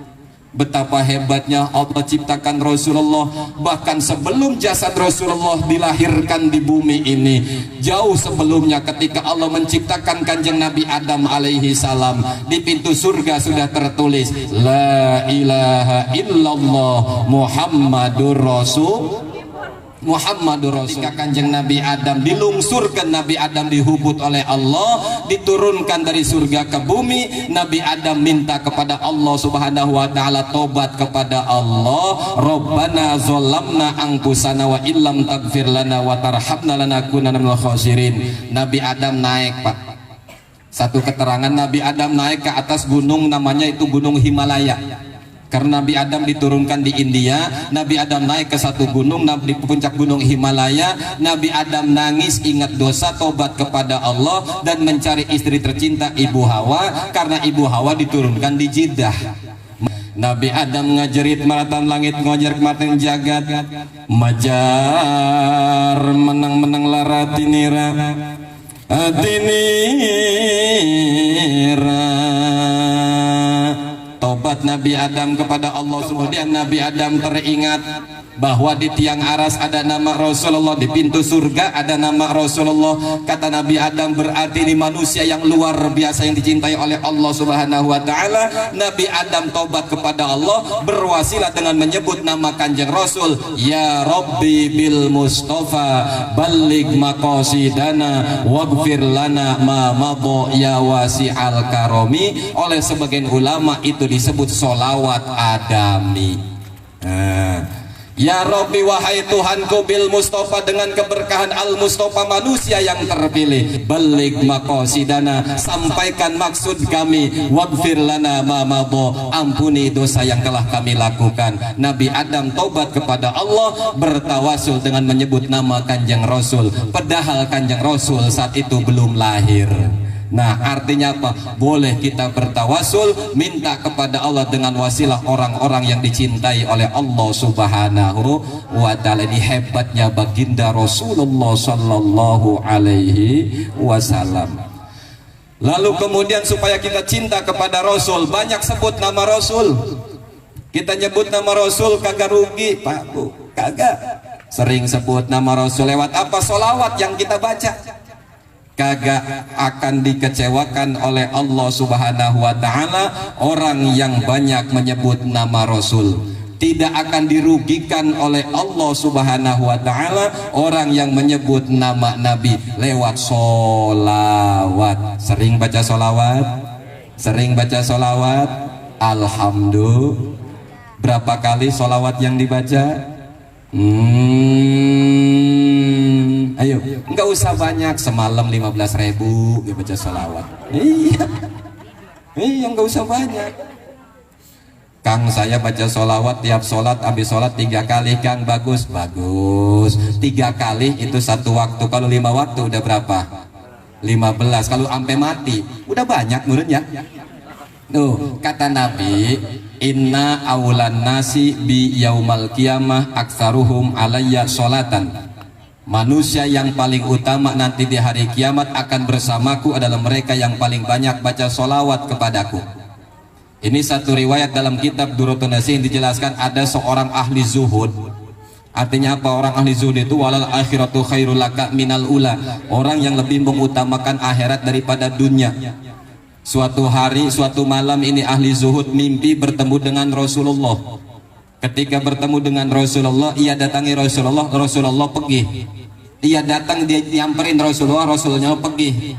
Betapa hebatnya Allah ciptakan Rasulullah. Bahkan sebelum jasad Rasulullah dilahirkan di bumi ini, jauh sebelumnya ketika Allah menciptakan Kanjeng Nabi Adam alaihi salam, di pintu surga sudah tertulis La ilaha illallah Muhammadur Rasul Muhammadur Rasul. Ketika Kanjeng Nabi Adam dilungsurkan, Nabi Adam dihubut oleh Allah, diturunkan dari surga ke bumi. Nabi Adam minta kepada Allah Subhanahu wa taala tobat kepada Allah, Rabbana zolamna angkusana wa illam tagfir lana wa tarhamna lanakunanna minal khasirin. Nabi Adam naik, Pak. Satu keterangan, Nabi Adam naik ke atas gunung, namanya itu Gunung Himalaya. Karena Nabi Adam diturunkan di India, Nabi Adam naik ke satu gunung, di puncak gunung Himalaya. Nabi Adam nangis, ingat dosa, tobat kepada Allah, dan mencari istri tercinta Ibu Hawa, karena Ibu Hawa diturunkan di Jeddah. Nabi Adam ngajerit maratan langit, ngojer kemarin jagat, majar menang-menang laratinira atinira. Tobat Nabi Adam kepada Allah. Kemudian Nabi Adam teringat bahwa di tiang aras ada nama Rasulullah, di pintu surga ada nama Rasulullah. Kata Nabi Adam, berarti ini manusia yang luar biasa yang dicintai oleh Allah Subhanahu wa taala. Nabi Adam tobat kepada Allah, berwasilah dengan menyebut nama Kanjeng Rasul, ya Rabbi bil Mustafa balligh maqasidana waghfir lana ma madha ya wasi'al karami. Oleh sebagian ulama itu disebut solawat adami. Ya Rabbi, wahai Tuhanku, bil Mustafa, dengan keberkahan Al Mustafa, manusia yang terpilih, balik maqasidana, sampaikan maksud kami, waghfir lana ma madha, ampuni dosa yang telah kami lakukan. Nabi Adam taubat kepada Allah, bertawasul dengan menyebut nama Kanjeng Rasul, padahal Kanjeng Rasul saat itu belum lahir. Nah, artinya apa? Boleh kita bertawasul, minta kepada Allah dengan wasilah orang-orang yang dicintai oleh Allah Subhanahu wa ta'ala. Ini hebatnya baginda Rasulullah Sallallahu Alaihi Wasallam. Lalu kemudian supaya kita cinta kepada Rasul, banyak sebut nama Rasul. Kita nyebut nama Rasul kagak rugi, Pak Bu, kagak. Sering sebut nama Rasul lewat apa? Solawat yang kita baca. Kagak akan dikecewakan oleh Allah Subhanahu wa ta'ala orang yang banyak menyebut nama Rasul. tidak akan dirugikan oleh Allah Subhanahu wa taala orang yang menyebut nama Nabi lewat sholawat. Sering baca sholawat? Sering baca sholawat? Alhamdulillah. Berapa kali sholawat yang dibaca? Ayo, enggak usah banyak, semalam 15.000 dia baca sholawat. Iya, enggak usah banyak. Kang, saya baca sholawat tiap sholat, habis sholat 3 kali. Kang, bagus, bagus. 3 kali itu 1 waktu. Kalau 5 waktu udah berapa? 15. Kalau sampai mati udah banyak menurutnya. Tuh, kata Nabi, inna awlan nasi bi yaumal qiyamah aktsaruhum alayya sholatan. Manusia yang paling utama nanti di hari kiamat akan bersamaku adalah mereka yang paling banyak baca sholawat kepadaku. Ini satu riwayat dalam kitab Durratun Nasihin dijelaskan ada seorang ahli zuhud. Artinya apa orang ahli zuhud itu? Walal akhiratu khairul laka minal ula. Orang yang lebih mengutamakan akhirat daripada dunia. Suatu hari, suatu malam ini ahli zuhud mimpi bertemu dengan Rasulullah. Ketika bertemu dengan Rasulullah, ia datangi Rasulullah, Rasulullah pergi. Ia datang, dia nyamperin Rasulullah, Rasulullah pergi.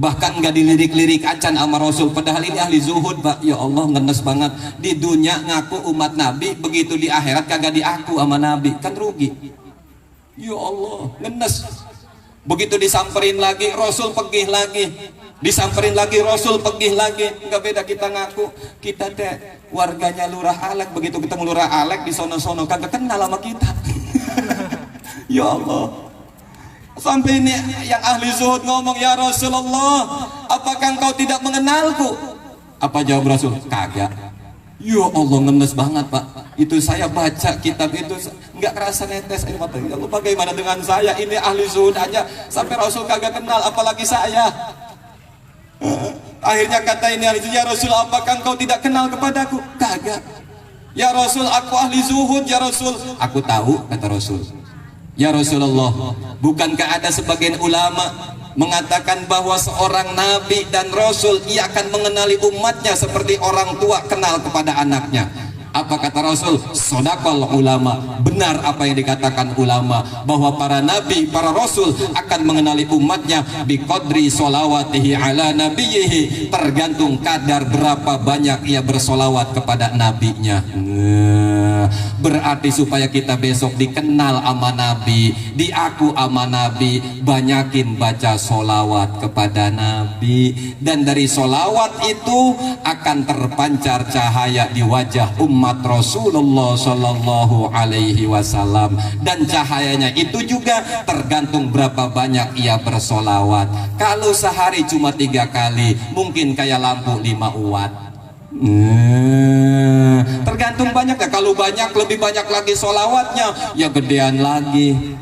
Bahkan nggak dilirik-lirik acan sama Rasul. Padahal ini ahli zuhud, Pak. Ya Allah, ngenes banget. Di dunia ngaku umat Nabi, begitu di akhirat kagak diaku sama Nabi, kan rugi. Ya Allah, ngenes. Begitu disamperin lagi, Rasul pergi lagi. Disamperin lagi, Rasul pergi lagi. Nggak beda kita ngaku kita teh warganya Lurah Alek. Begitu ketemu Lurah Alek di sono-sono kagak kenal sama kita. Ya Allah. Sampai ini yang ahli zuhud ngomong, ya Rasulullah, apakah engkau tidak mengenalku? Apa jawab Rasul? Kagak. Ya Allah, ngenes banget Pak. Itu saya baca kitab itu nggak kerasa netes air mata. Ya Allah, bagaimana dengan saya? Ini ahli zuhud aja sampai Rasul kagak kenal, apalagi saya. Akhirnya kata ini ahli zuhud, ya Rasul, apakah engkau tidak kenal kepadaku? Kagak. Ya Rasul, aku ahli zuhud. Ya Rasul, aku tahu, kata Rasul. Ya Rasulullah, bukankah ada sebagian ulama mengatakan bahwa seorang nabi dan rasul ia akan mengenali umatnya seperti orang tua kenal kepada anaknya? Apa kata Rasul? Sodaqal ulama. Benar apa yang dikatakan ulama, bahwa para nabi, para rasul akan mengenali umatnya biqadri sholawatihi ala nabiyhi, tergantung kadar berapa banyak ia bersolawat kepada nabinya. Berarti supaya kita besok dikenal sama nabi, diaku sama nabi, banyakin baca solawat kepada nabi. Dan dari solawat itu akan terpancar cahaya di wajah umat Rasulullah Sallallahu Alaihi Wasallam. Dan cahayanya itu juga tergantung berapa banyak ia bersolawat. Kalau sehari cuma 3 kali, mungkin kayak lampu 5 watt. Tergantung banyaknya. Kalau banyak, lebih banyak lagi solawatnya, ya gedean lagi.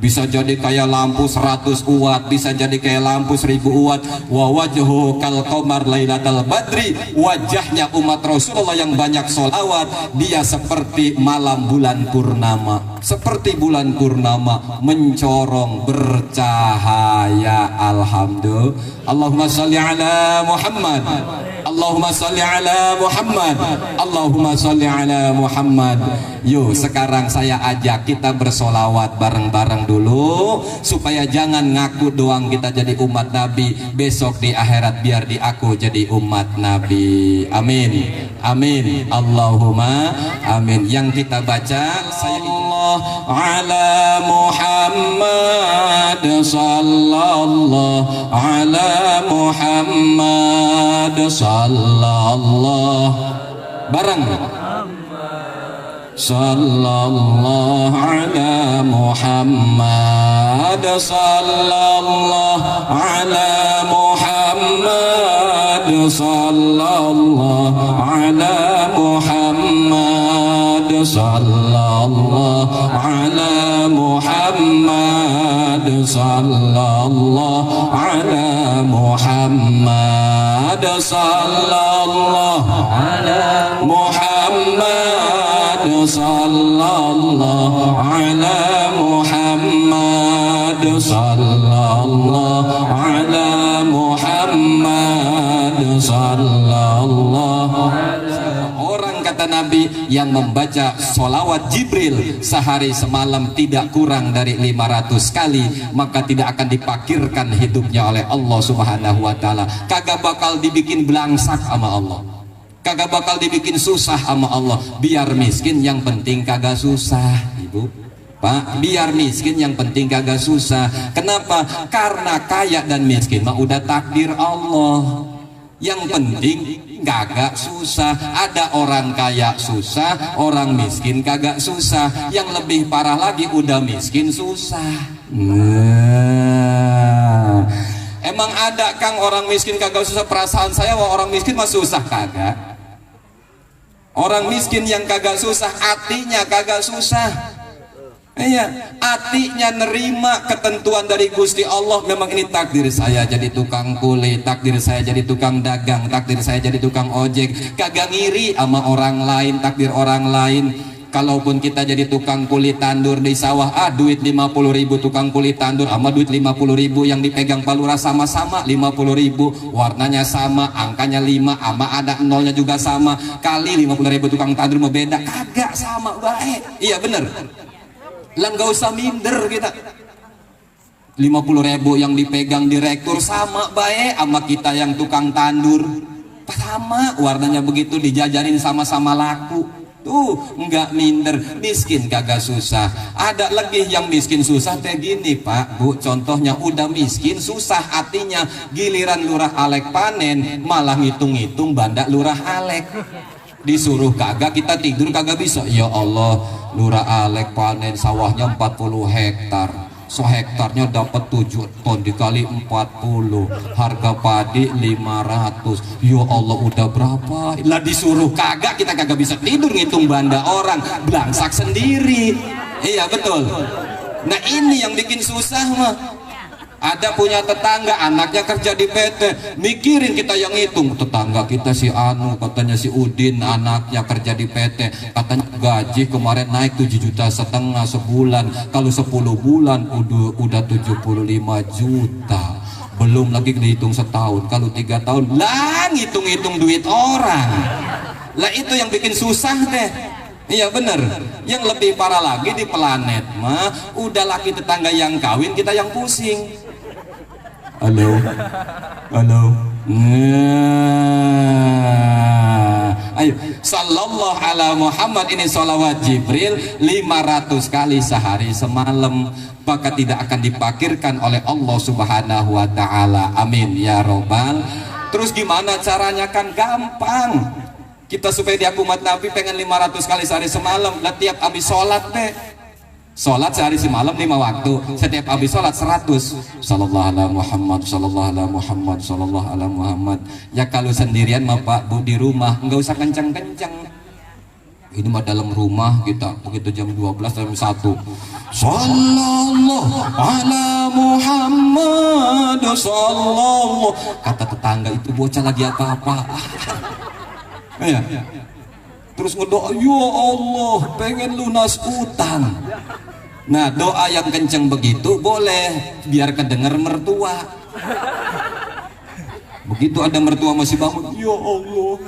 Bisa jadi kayak lampu 100 watt, bisa jadi kayak lampu 1000 watt. Wa wajhu kal qamar lailatal badri, wajahnya umat Rasulullah yang banyak solawat, dia seperti malam bulan purnama, seperti bulan purnama, mencorong, bercahaya. Alhamdulillah. Allahumma sholli ala Muhammad. Allahumma sholli ala Muhammad. Allahumma sholli ala Muhammad. Yuk sekarang saya ajak kita bersolawat bareng-bareng dulu, supaya jangan ngaku doang kita jadi umat Nabi, besok di akhirat biar diaku jadi umat Nabi. Amin, amin, Allahumma amin. Yang kita baca, saya Allah ala Muhammad, sallallahu ala Muhammad, sallallahu, bareng, sallallahu ala Muhammad, sallallahu ala Muhammad, sallallahu ala Muhammad, sallallahu ala Muhammad, sallallahu ala Muhammad, sallallahu ala Muhammad, sallallahu ala Muhammad, sallallahu ala Muhammad, sallallahu. Orang kata kata Nabi, yang membaca sholawat Jibril sehari semalam tidak kurang dari 500 kali, maka tidak akan dipakirkan hidupnya oleh Allah Subhanahu wa Ta'ala. Kagak bakal dibikin belangsak sama Allah, kagak bakal dibikin susah sama Allah. Biar miskin yang penting kagak susah, Ibu Pak, biar miskin yang penting kagak susah. Kenapa? Karena kaya dan miskin mah udah takdir Allah. Yang penting kagak susah. Ada orang kaya susah, orang miskin kagak susah. Yang lebih parah lagi udah miskin susah. Nah, emang ada Kang orang miskin kagak susah? Perasaan saya wah orang miskin mah susah, kagak. Orang miskin yang kagak susah, hatinya kagak susah. Iya, hatinya nerima ketentuan dari Gusti Allah. Memang ini takdir saya jadi tukang kulit, takdir saya jadi tukang dagang, takdir saya jadi tukang ojek. Kagak ngiri sama orang lain, takdir orang lain. Kalaupun kita jadi tukang kulit tandur di sawah, duit 50.000 tukang kulit tandur sama duit 50.000 yang dipegang Pak Lurah sama-sama 50.000, warnanya sama, angkanya 5, sama ada nolnya juga sama, kali 50.000 tukang tandur mau beda, kagak sama baik. Iya bener lah, nggak usah minder kita. 50.000 yang dipegang direktur sama baik sama kita yang tukang tandur, sama warnanya begitu, dijajarin sama-sama laku. Tuh nggak minder, miskin kagak susah. Ada lagi yang miskin susah kayak gini Pak Bu, contohnya udah miskin susah hatinya, giliran lurah alek panen malah ngitung-ngitung banda lurah alek. Disuruh kagak, kita tidur kagak bisa. Ya Allah, lurah alek panen sawahnya 40 hektar, sehektarnya dapat 7 ton dikali 40, harga padi 500. Ya Allah, udah berapa? Lah disuruh kagak, kita kagak bisa tidur ngitung banda orang, belangsak sendiri. Iya betul. Nah ini yang bikin susah mah. Ada punya tetangga anaknya kerja di PT, mikirin kita yang hitung. Tetangga kita si Anu, katanya si Udin anaknya kerja di PT, katanya gaji kemarin naik 7,5 juta sebulan. Kalau 10 bulan udah 75 juta. Belum lagi dihitung setahun. Kalau 3 tahun lah ngitung-ngitung duit orang. Lah itu yang bikin susah deh. Iya bener. Yang lebih parah lagi di planet mah udah laki tetangga yang kawin, kita yang pusing. Halo, halo. Ayo, sallallahu ala Muhammad, ini sholawat Jibril 500 kali sehari semalam, maka tidak akan dipakirkan oleh Allah Subhanahu wa Ta'ala. Amin ya robbal. Terus gimana caranya? Kan gampang. Kita supaya diaku umat Nabi pengen 500 kali sehari semalam. Lah tiap habis sholat deh, sholat sehari semalam 5 waktu, setiap habis sholat 100 sallallahu ala Muhammad, sallallahu ala Muhammad, sallallahu ala Muhammad. Ya kalau sendirian mah Pak Bu di rumah nggak usah kencang-kencang. Ini mah dalam rumah kita, begitu jam 12 jam 1 sallallahu ala Muhammad, sallallahu, kata tetangga itu bocah lagi apa-apa. Ya. Terus ngedoa, ya Allah pengen lunas utang. Nah doa yang kenceng begitu boleh, biar kedenger mertua. Begitu ada mertua masih bangun, ya Allah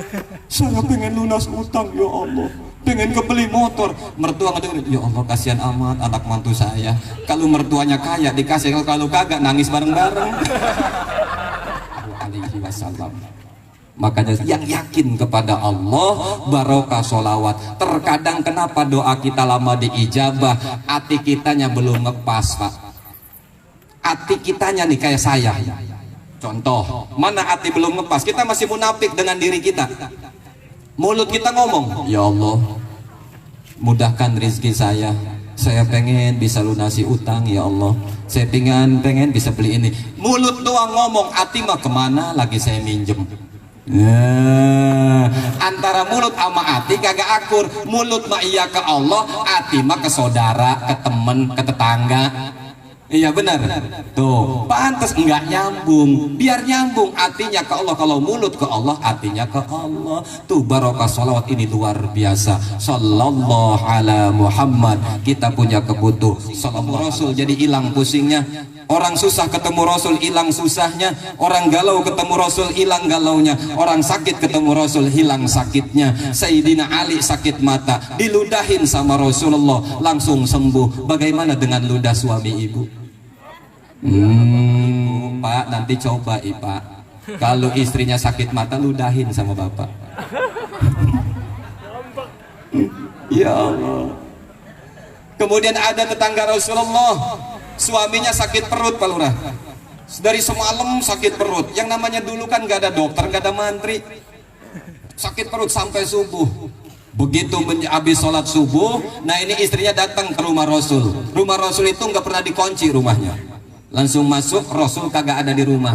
saya pengen lunas utang, ya Allah pengen kebeli motor. Mertua ngedenger, ya Allah kasihan amat anak mantu saya. Kalau mertuanya kaya dikasih, kalau kagak nangis bareng-bareng. Alaihi wasallam. Makanya yang yakin kepada Allah barokah sholawat. Terkadang kenapa doa kita lama diijabah? Hati kitanya belum ngepas Pak. Hati kitanya nih kayak saya. Contoh, mana hati belum ngepas? Kita masih munafik dengan diri kita. Mulut kita ngomong, ya Allah mudahkan rezeki saya pengen bisa lunasi utang, ya Allah saya pengen bisa beli ini. Mulut doang ngomong, hati mah kemana lagi saya minjem. Antara mulut sama hati kagak akur. Mulut mah iya ke Allah, hati mah ke saudara, ke temen, ke tetangga. Iya benar. Tuh, pantas enggak nyambung. Biar nyambung, hatinya ke Allah. Kalau mulut ke Allah, hatinya ke Allah. Tuh barokah sholawat ini luar biasa. Sallallahu ala Muhammad. Kita punya kebutuhan. Sallallahu Rasul jadi hilang pusingnya. Orang susah ketemu Rasul, hilang susahnya. Orang galau ketemu Rasul, hilang galaunya. Orang sakit ketemu Rasul, hilang sakitnya. Sayyidina Ali sakit mata, diludahin sama Rasulullah, langsung sembuh. Bagaimana dengan ludah suami ibu? Pak, nanti coba Pak, kalau istrinya sakit mata, ludahin sama bapak. Ya Allah. Kemudian ada tetangga Rasulullah, suaminya sakit perut Pak Lurah, dari semalam sakit perut. Yang namanya dulu kan gak ada dokter, gak ada mantri, sakit perut sampai subuh. Begitu habis sholat subuh, nah ini istrinya datang ke rumah Rasul. Rumah Rasul itu nggak pernah dikunci rumahnya, langsung masuk. Rasul kagak ada di rumah.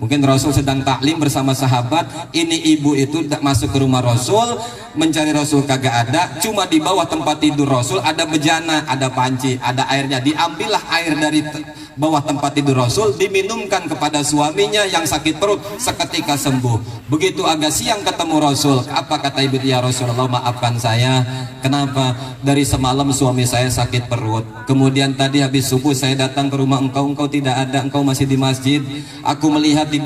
Mungkin Rasul sedang taklim bersama sahabat. Ini ibu itu masuk ke rumah Rasul, mencari Rasul kagak ada. Cuma di bawah tempat tidur Rasul ada bejana, ada panci, ada airnya. Diambillah air dari bawah tempat tidur Rasul, diminumkan kepada suaminya yang sakit perut, seketika sembuh. Begitu agak siang ketemu Rasul, apa kata ibu? Ya Rasulullah, maafkan saya, kenapa? Dari semalam suami saya sakit perut, kemudian tadi habis subuh saya datang ke rumah engkau tidak ada, engkau masih di masjid. Aku melihat di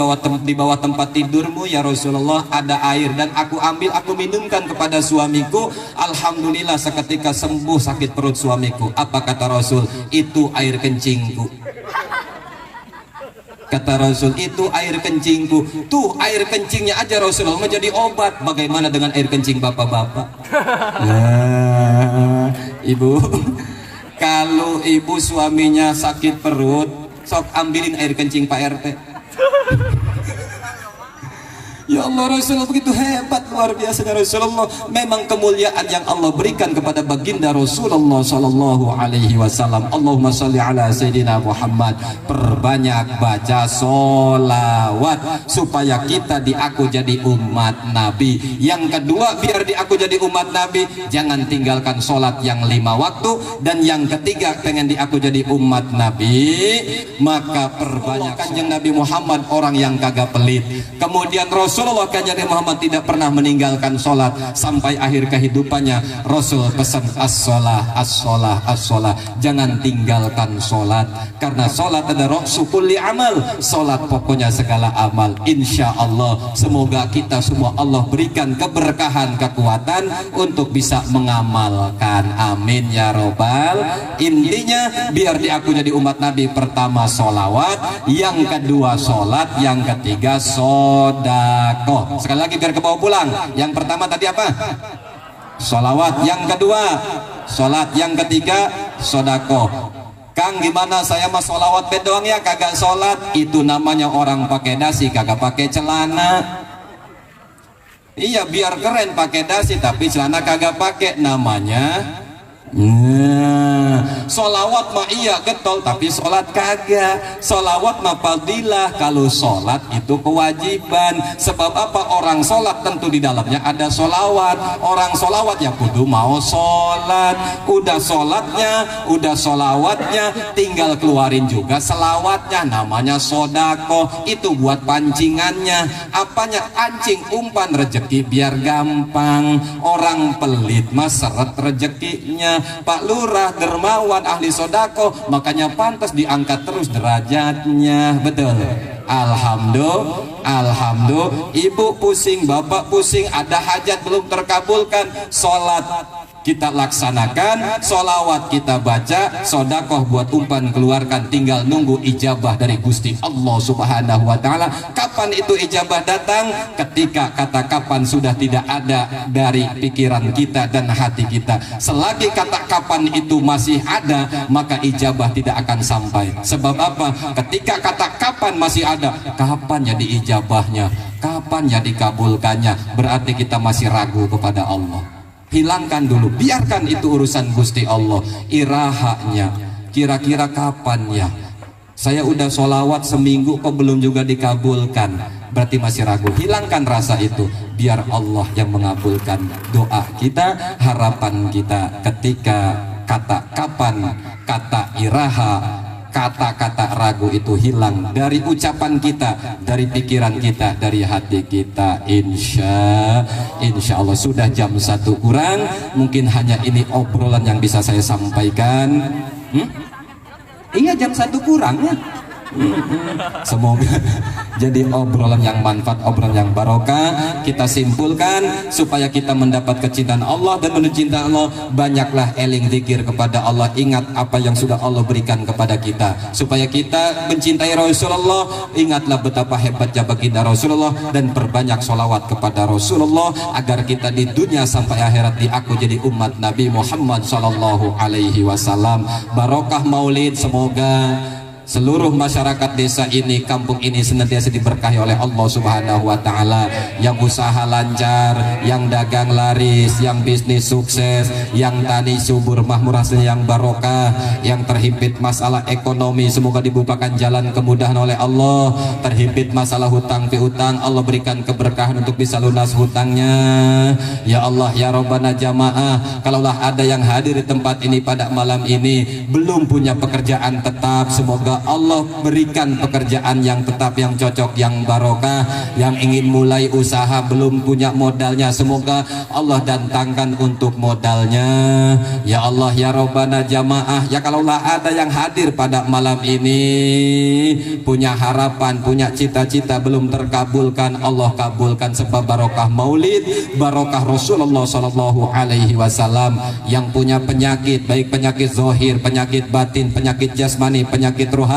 bawah tempat tidurmu ya Rasulullah ada air, dan aku ambil, aku minumkan kepada suamiku. Alhamdulillah seketika sembuh sakit perut suamiku. Apa kata Rasul? Itu air kencingku. Kata Rasul, itu air kencingku. Tuh air kencingnya aja Rasulullah menjadi obat. Bagaimana dengan air kencing bapak-bapak? Nah, ibu, kalau ibu suaminya sakit perut, sok ambilin air kencing Pak RT. Ya Allah, Rasulullah begitu hebat, luar biasanya Rasulullah. Memang kemuliaan yang Allah berikan kepada baginda Rasulullah sallallahu alaihi wasallam. Allahumma sholli ala sayyidina Muhammad. Perbanyak baca sholawat supaya kita diaku jadi umat Nabi. Yang kedua, biar diaku jadi umat Nabi, jangan tinggalkan sholat yang 5 waktu. Dan yang ketiga, pengen diaku jadi umat Nabi, maka perbanyak kanjeng Nabi Muhammad orang yang kagak pelit. Kemudian Rasulullah kanjeng Muhammad tidak pernah meninggalkan sholat sampai akhir kehidupannya. Rasul pesan as-sholah, as-sholah, as-sholah. Jangan tinggalkan sholat, karena sholat adalah ra'su kulli amal. Sholat pokoknya segala amal. Insya Allah semoga kita semua Allah berikan keberkahan, kekuatan untuk bisa mengamalkan. Amin ya robbal. Intinya biar diaku jadi umat Nabi, pertama sholawat, yang kedua sholat, yang ketiga sodakoh. Sekali lagi biar kebawa pulang. Yang pertama tadi apa? Sholawat. Yang kedua sholat. Yang ketiga sodakoh. Kang, gimana saya mah sholawat bed doang ya, kagak sholat? Itu namanya orang pakai dasi kagak pakai celana. Iya, biar keren pakai dasi tapi celana kagak pakai, namanya sholawat mah iya getol tapi sholat kagak. Sholawat mah fadilah, kalau sholat itu kewajiban. Sebab apa? Orang sholat tentu di dalamnya ada sholawat. Orang sholawat ya kudu mau sholat. Udah sholatnya, udah sholawatnya, tinggal keluarin juga selawatnya, namanya sodako. Itu buat pancingannya. Apanya? Ancing umpan rejeki biar gampang. Orang pelit mah seret rejekinya. Pak Lurah dermawan ahli sodako, makanya pantas diangkat terus derajatnya. Betul. Alhamdulillah, alhamdulillah. Ibu pusing, bapak pusing, ada hajat belum terkabulkan, sholat kita laksanakan, sholawat kita baca, sodakoh buat umpan keluarkan, tinggal nunggu ijabah dari Gusti Allah subhanahu wa ta'ala. Kapan itu ijabah datang? Ketika kata kapan sudah tidak ada dari pikiran kita dan hati kita. Selagi kata kapan itu masih ada, maka ijabah tidak akan sampai. Sebab apa? Ketika kata kapan masih ada, kapan ya diijabahnya, kapan ya dikabulkannya, berarti kita masih ragu kepada Allah. Hilangkan dulu, biarkan itu urusan Gusti Allah. Irahanya kira-kira kapan ya? Saya udah sholawat seminggu kok belum juga dikabulkan, berarti masih ragu. Hilangkan rasa itu, biar Allah yang mengabulkan doa kita, harapan kita. Ketika kata kapan, kata iraha, kata-kata ragu itu hilang dari ucapan kita, dari pikiran kita, dari hati kita. Insya Allah. Sudah jam 1 kurang, mungkin hanya ini obrolan yang bisa saya sampaikan. Iya, jam 1 kurang ya. Semoga jadi obrolan yang manfaat, obrolan yang barokah. Kita simpulkan supaya kita mendapat kecintaan Allah dan menuju cinta Allah, banyaklah eling zikir kepada Allah, ingat apa yang sudah Allah berikan kepada kita supaya kita mencintai Rasulullah. Ingatlah betapa hebatnya baginda Rasulullah dan perbanyak sholawat kepada Rasulullah agar kita di dunia sampai akhirat diaku jadi umat Nabi Muhammad sallallahu alaihi wasallam. Barokah Maulid, semoga seluruh masyarakat desa ini, kampung ini senantiasa diberkahi oleh Allah Subhanahu wa taala. Yang usaha lancar, yang dagang laris, yang bisnis sukses, yang tani subur makmur hasilnya yang barokah, yang terhimpit masalah ekonomi semoga dibukakan jalan kemudahan oleh Allah. Terhimpit masalah hutang piutang, Allah berikan keberkahan untuk bisa lunas hutangnya. Ya Allah ya Rabbana jamaah, kalaulah ada yang hadir di tempat ini pada malam ini belum punya pekerjaan tetap, semoga Allah berikan pekerjaan yang tetap, yang cocok, yang barokah. Yang ingin mulai usaha belum punya modalnya, semoga Allah datangkan untuk modalnya. Ya Allah ya Rabbana jamaah, ya kalaulah ada yang hadir pada malam ini punya harapan, punya cita-cita belum terkabulkan, Allah kabulkan sebab barokah Maulid, barokah Rasulullah sallallahu alaihi wasallam. Yang punya penyakit, baik penyakit zahir, penyakit batin, penyakit jasmani, penyakit rohani,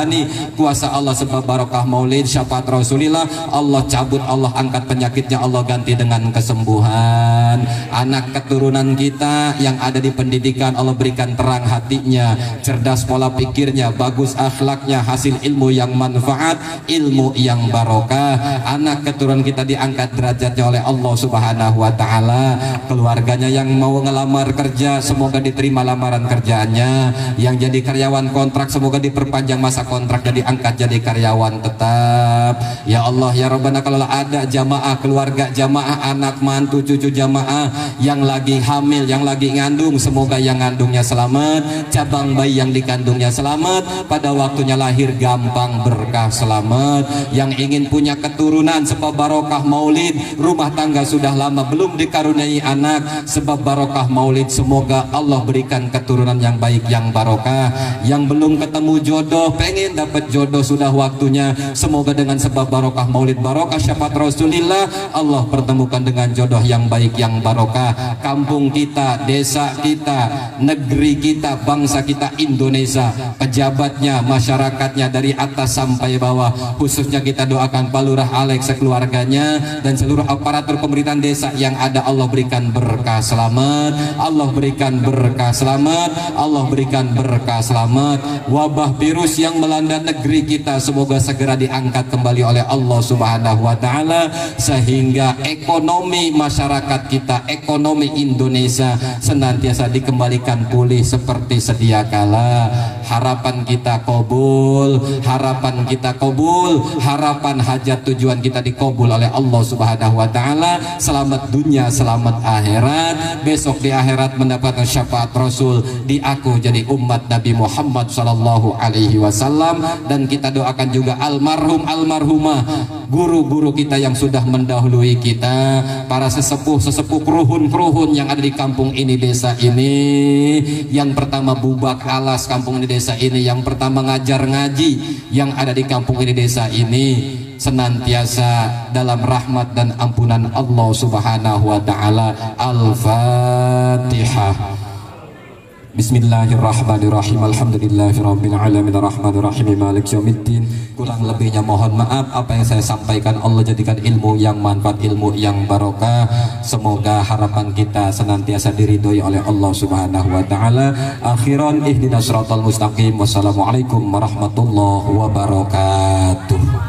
kuasa Allah sebab barokah Maulid, syafaat Rasulillah, Allah cabut, Allah angkat penyakitnya, Allah ganti dengan kesembuhan. Anak keturunan kita yang ada di pendidikan, Allah berikan terang hatinya, cerdas pola pikirnya, bagus akhlaknya, hasil ilmu yang manfaat, ilmu yang barokah. Anak keturunan kita diangkat derajatnya oleh Allah Subhanahu wa taala. Keluarganya yang mau ngelamar kerja semoga diterima lamaran kerjaannya, yang jadi karyawan kontrak semoga diperpanjang masa kontrak jadi angkat jadi karyawan tetap. Ya Allah ya Rabbana, kalau ada jamaah, keluarga jamaah, anak mantu cucu jamaah yang lagi hamil, yang lagi ngandung, semoga yang ngandungnya selamat, cabang bayi yang dikandungnya selamat, pada waktunya lahir gampang berkah selamat. Yang ingin punya keturunan sebab barokah Maulid, rumah tangga sudah lama belum dikaruniai anak, sebab barokah Maulid semoga Allah berikan keturunan yang baik, yang barokah. Yang belum ketemu jodoh, pengen dapat jodoh, sudah waktunya, semoga dengan sebab barokah Maulid, barokah syafaat Rasulillah, Allah pertemukan dengan jodoh yang baik, yang barokah. Kampung kita, desa kita, negeri kita, bangsa kita Indonesia, pejabatnya, masyarakatnya dari atas sampai bawah, khususnya kita doakan Pak Lurah Alex sekeluarganya dan seluruh aparatur pemerintahan desa yang ada, Allah berikan berkah selamat, Allah berikan berkah selamat, Allah berikan berkah selamat. Wabah virus yang melanda negeri kita semoga segera diangkat kembali oleh Allah Subhanahu wa taala, sehingga ekonomi masyarakat kita, ekonomi Indonesia senantiasa dikembalikan pulih seperti sedia kala. Harapan kita kabul, harapan kita kabul, harapan hajat tujuan kita dikabul oleh Allah Subhanahu wa taala. Selamat dunia, selamat akhirat. Besok di akhirat mendapatkan syafaat Rasul, diaku jadi umat Nabi Muhammad sallallahu alaihi wasallam. Dan kita doakan juga almarhum almarhumah, guru-guru kita yang sudah mendahului kita, para sesepuh-sesepuh keruhun-keruhun yang ada di kampung ini, desa ini. Yang pertama bubak alas kampung ini, desa ini. Yang pertama ngajar ngaji yang ada di kampung ini, desa ini. Senantiasa dalam rahmat dan ampunan Allah Subhanahu wa taala. Al-Fatihah. Bismillahirrahmanirrahim. Alhamdulillahirabbil alamin arrahmanir rahim maliki yaumiddin. Kurang lebihnya mohon maaf. Apa yang saya sampaikan Allah jadikan ilmu yang manfaat, ilmu yang barokah. Semoga harapan kita senantiasa diridhoi oleh Allah Subhanahu wa taala. Akhiran ihdinas siratal mustaqim. Wassalamualaikum warahmatullahi wabarakatuh.